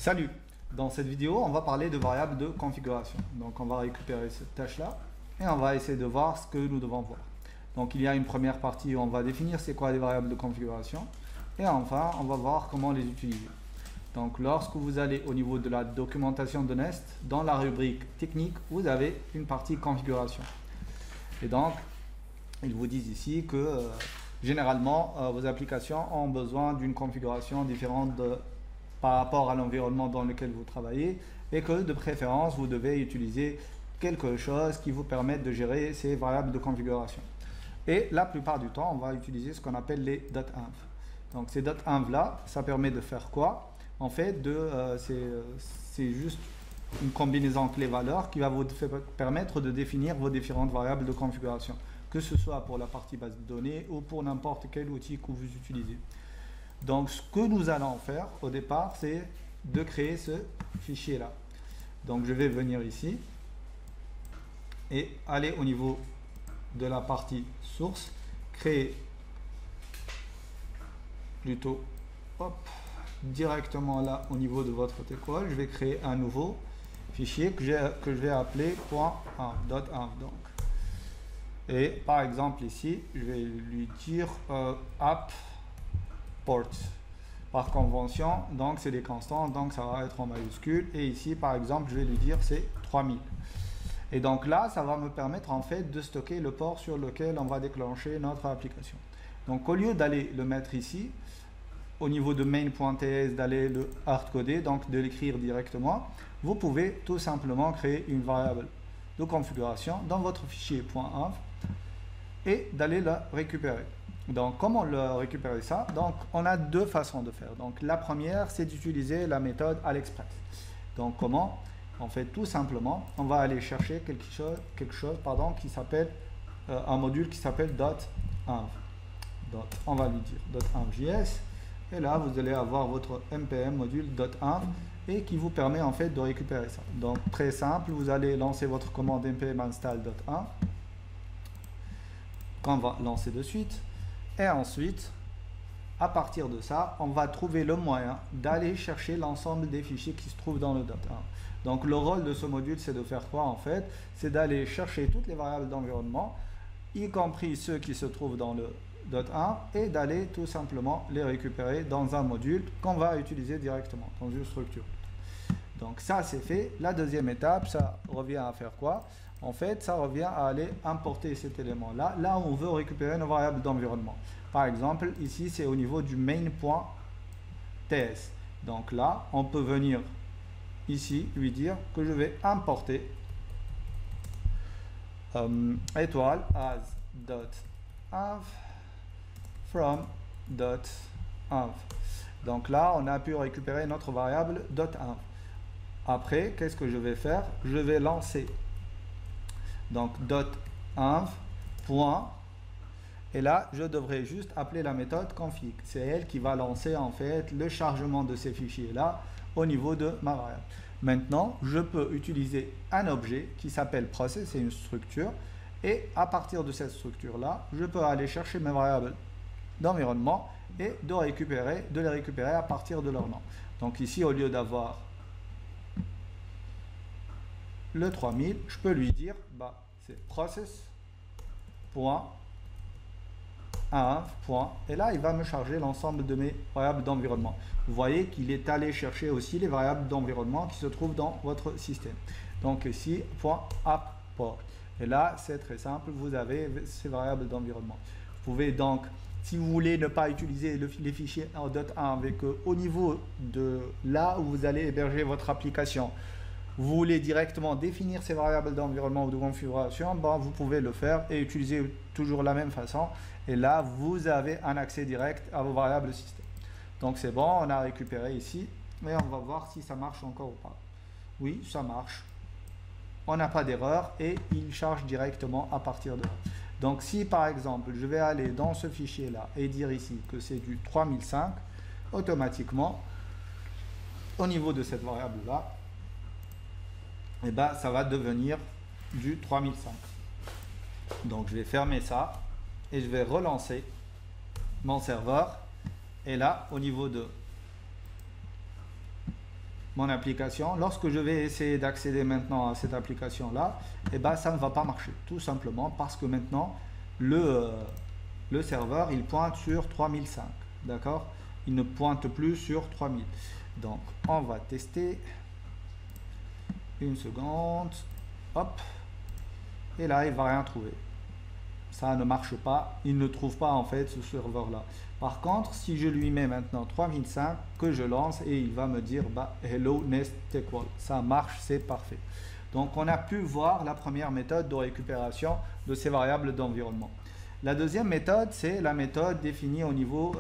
Salut! Dans cette vidéo, on va parler de variables de configuration. Donc on va récupérer cette tâche-là et on va essayer de voir ce que nous devons voir. Donc il y a une première partie où on va définir c'est quoi les variables de configuration et enfin on va voir comment les utiliser. Donc lorsque vous allez au niveau de la documentation de Nest, dans la rubrique technique, vous avez une partie configuration. Et donc, ils vous disent ici que généralement vos applications ont besoin d'une configuration différente par rapport à l'environnement dans lequel vous travaillez et que de préférence vous devez utiliser quelque chose qui vous permette de gérer ces variables de configuration. Et la plupart du temps, on va utiliser ce qu'on appelle les .env. Donc ces .env là, ça permet de faire quoi? En fait, c'est juste une combinaison clé-valeur qui va vous permettre de définir vos différentes variables de configuration, que ce soit pour la partie base de données ou pour n'importe quel outil que vous utilisez. Donc ce que nous allons faire au départ, c'est de créer ce fichier là. Donc je vais venir ici et aller au niveau de la partie source, créer plutôt directement là au niveau de votre TQL. Je vais créer un nouveau fichier que je vais appeler .env. Donc, et par exemple ici, je vais lui dire app port. Par convention, donc c'est des constants, donc ça va être en majuscule. Et ici, par exemple, je vais lui dire c'est 3000. Et donc là, ça va me permettre en fait de stocker le port sur lequel on va déclencher notre application. Donc au lieu d'aller le mettre ici, au niveau de main.ts, d'aller le hardcoder, donc de l'écrire directement, vous pouvez tout simplement créer une variable de configuration dans votre fichier .env et d'aller la récupérer. Donc comment le récupérer ça? Donc on a deux façons de faire. Donc la première, c'est d'utiliser la méthode AliExpress. Donc comment? En fait, tout simplement, on va aller chercher quelque chose qui s'appelle un module qui s'appelle .env. Donc on va lui dire .env.js. Et là, vous allez avoir votre npm module .env et qui vous permet en fait de récupérer ça. Donc très simple, vous allez lancer votre commande npm install .env qu'on va lancer de suite. Et ensuite, à partir de ça, on va trouver le moyen d'aller chercher l'ensemble des fichiers qui se trouvent dans le .env. Donc le rôle de ce module, c'est de faire quoi en fait? C'est d'aller chercher toutes les variables d'environnement, y compris ceux qui se trouvent dans le .env, et d'aller tout simplement les récupérer dans un module qu'on va utiliser directement dans une structure. Donc ça c'est fait. La deuxième étape, ça revient à faire quoi? En fait, ça revient à aller importer cet élément là où on veut récupérer nos variables d'environnement. Par exemple, ici c'est au niveau du main.ts. Donc là, on peut venir ici lui dire que je vais importer étoile as.env from .env. Donc là, on a pu récupérer notre variable .env. Après, qu'est-ce que je vais faire? Je vais lancer donc .env point, et là, je devrais juste appeler la méthode config. C'est elle qui va lancer en fait le chargement de ces fichiers-là au niveau de ma variable. Maintenant, je peux utiliser un objet qui s'appelle process, c'est une structure, et à partir de cette structure-là, je peux aller chercher mes variables d'environnement et de les récupérer à partir de leur nom. Donc ici, au lieu d'avoir le 3000, je peux lui dire c'est process.env. Et là, il va me charger l'ensemble de mes variables d'environnement. Vous voyez qu'il est allé chercher aussi les variables d'environnement qui se trouvent dans votre système. Donc ici, .apport. Et là, c'est très simple, vous avez ces variables d'environnement. Vous pouvez donc, si vous voulez ne pas utiliser les fichiers en .env et qu'au niveau de là où vous allez héberger votre application, vous voulez directement définir ces variables d'environnement ou de configuration, vous pouvez le faire et utiliser toujours la même façon. Et là, vous avez un accès direct à vos variables système. Donc c'est bon, on a récupéré ici. Mais on va voir si ça marche encore ou pas. Oui, ça marche. On n'a pas d'erreur et il charge directement à partir de là. Donc si par exemple, je vais aller dans ce fichier-là et dire ici que c'est du 3005, automatiquement, au niveau de cette variable-là, ça va devenir du 3005. Donc je vais fermer ça et je vais relancer mon serveur. Et là, au niveau de mon application, lorsque je vais essayer d'accéder maintenant à cette application là, et ben ça ne va pas marcher, tout simplement parce que maintenant le serveur il pointe sur 3005, d'accord, il ne pointe plus sur 3000. Donc on va tester une seconde, hop, et là il va rien trouver, ça ne marche pas, il ne trouve pas en fait ce serveur là. Par contre, si je lui mets maintenant 3005, que je lance, et il va me dire bah, hello nest equal, ça marche, c'est parfait. Donc on a pu voir la première méthode de récupération de ces variables d'environnement. La deuxième méthode, c'est la méthode définie au niveau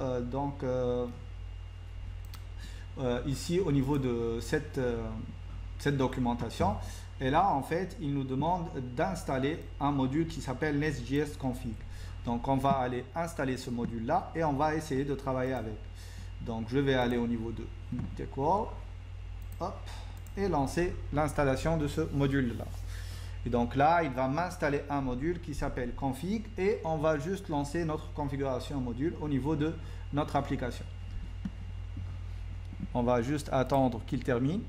ici au niveau de cette documentation. Et là en fait il nous demande d'installer un module qui s'appelle nest.js config. Donc on va aller installer ce module là et on va essayer de travailler avec. Donc je vais aller au niveau de equal, hop, et lancer l'installation de ce module là. Et donc là il va m'installer un module qui s'appelle config et on va juste lancer notre configuration module au niveau de notre application. On va juste attendre qu'il termine.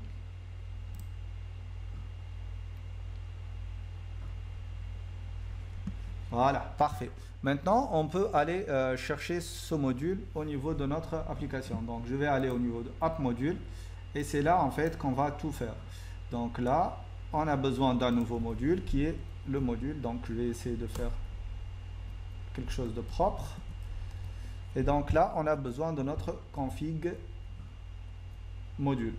Voilà, parfait. Maintenant, on peut aller chercher ce module au niveau de notre application. Donc, je vais aller au niveau de App Module et c'est là en fait qu'on va tout faire. Donc là, on a besoin d'un nouveau module qui est le module. Donc, je vais essayer de faire quelque chose de propre. Et donc là, on a besoin de notre config module.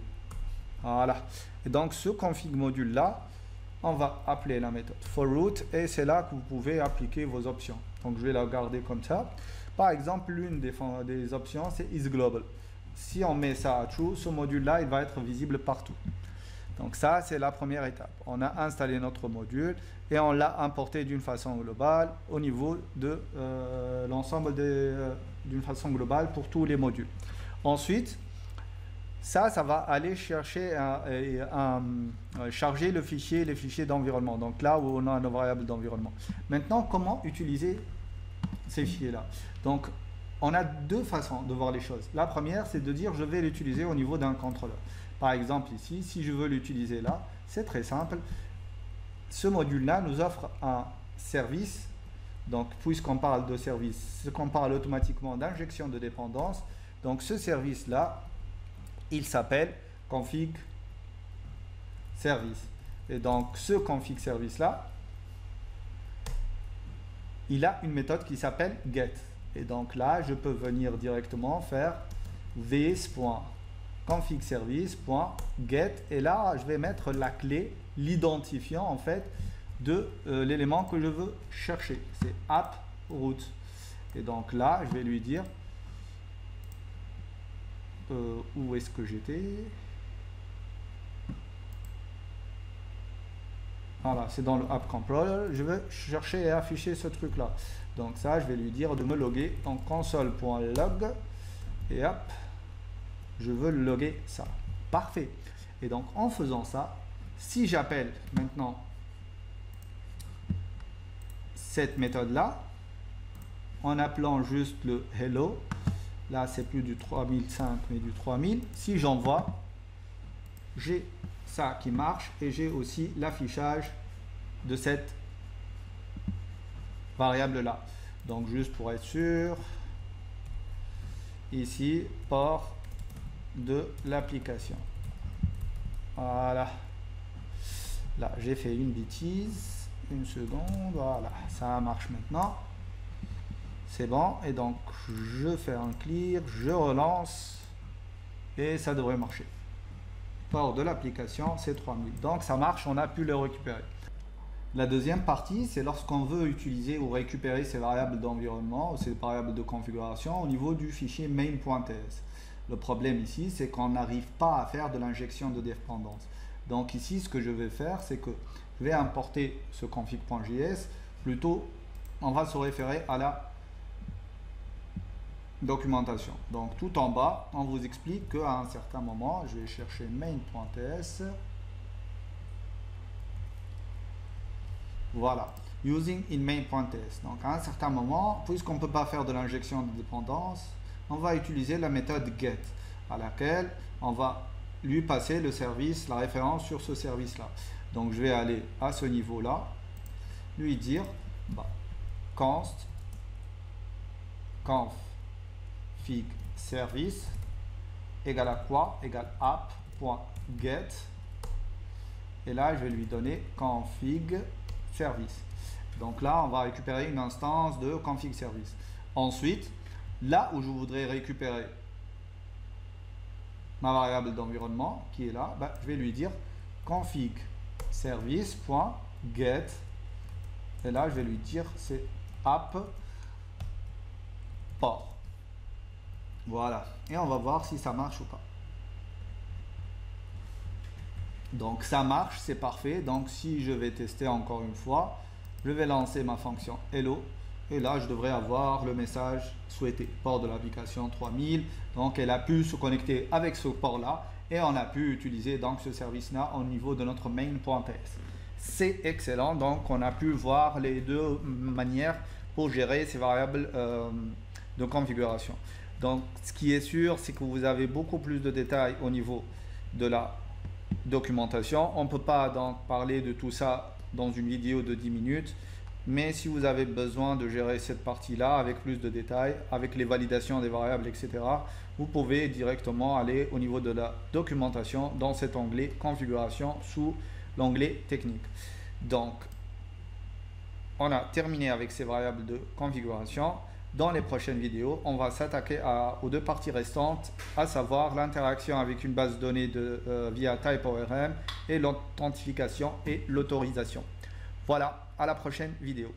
Voilà. Et donc, ce config module là, on va appeler la méthode forRoot et c'est là que vous pouvez appliquer vos options. Donc je vais la garder comme ça. Par exemple, l'une des options c'est isGlobal. Si on met ça à true, ce module là il va être visible partout. Donc ça c'est la première étape. On a installé notre module et on l'a importé d'une façon globale au niveau de l'ensemble d'une façon globale pour tous les modules. Ensuite, ça va aller chercher charger les fichiers d'environnement. Donc là où on a nos variables d'environnement. Maintenant, comment utiliser ces fichiers-là? Donc, on a deux façons de voir les choses. La première, c'est de dire je vais l'utiliser au niveau d'un contrôleur. Par exemple, ici, si je veux l'utiliser là, c'est très simple. Ce module-là nous offre un service. Donc, puisqu'on parle de service, ce qu'on parle automatiquement d'injection de dépendance. Donc, ce service-là, il s'appelle config service. Et donc, ce config service là, il a une méthode qui s'appelle get. Et donc là, je peux venir directement faire this.config service.get. Et là, je vais mettre la clé, l'identifiant en fait de l'élément que je veux chercher. C'est app root. Et donc là, je vais lui dire où est-ce que j'étais? Voilà, c'est dans le app controller. Je vais chercher et afficher ce truc là. Donc ça, je vais lui dire de me loguer en console.log et hop, je veux loguer ça. Parfait. Et donc en faisant ça, si j'appelle maintenant cette méthode là en appelant juste le hello, là c'est plus du 3005 mais du 3000, si j'envoie, j'ai ça qui marche et j'ai aussi l'affichage de cette variable là. Donc juste pour être sûr, ici port de l'application. Voilà, là j'ai fait une bêtise, une seconde, voilà, ça marche maintenant, c'est bon. Et donc je fais un clear, je relance et ça devrait marcher. Port de l'application c'est 3000, donc ça marche, on a pu le récupérer. La deuxième partie, c'est lorsqu'on veut utiliser ou récupérer ces variables d'environnement ou ces variables de configuration au niveau du fichier main.ts. Le problème ici, c'est qu'on n'arrive pas à faire de l'injection de dépendance. Donc ici, ce que je vais faire, c'est que je vais importer ce config.js. Plutôt, on va se référer à la documentation. Donc tout en bas, on vous explique qu'à un certain moment, je vais chercher main.ts. Voilà, using in main.ts. Donc à un certain moment, puisqu'on ne peut pas faire de l'injection de dépendance, on va utiliser la méthode get, à laquelle on va lui passer le service, la référence sur ce service-là. Donc je vais aller à ce niveau-là, lui dire const config service égale à quoi? Égale app.get. Et là, je vais lui donner config service. Donc là, on va récupérer une instance de config service. Ensuite, là où je voudrais récupérer ma variable d'environnement qui est là, je vais lui dire config service.get. Et là, je vais lui dire c'est app port. Voilà. Et on va voir si ça marche ou pas. Donc ça marche, c'est parfait. Donc si je vais tester encore une fois, je vais lancer ma fonction hello. Et là, je devrais avoir le message souhaité. Port de l'application 3000. Donc elle a pu se connecter avec ce port-là. Et on a pu utiliser donc ce service-là au niveau de notre main.ts. C'est excellent. Donc on a pu voir les deux manières pour gérer ces variables de configuration. Donc ce qui est sûr, c'est que vous avez beaucoup plus de détails au niveau de la documentation. On ne peut pas donc parler de tout ça dans une vidéo de 10 minutes, mais si vous avez besoin de gérer cette partie-là avec plus de détails, avec les validations des variables, etc., vous pouvez directement aller au niveau de la documentation dans cet onglet configuration sous l'onglet technique. Donc, on a terminé avec ces variables de configuration. Dans les prochaines vidéos, on va s'attaquer aux deux parties restantes, à savoir l'interaction avec une base de données via TypeORM et l'authentification et l'autorisation. Voilà, à la prochaine vidéo.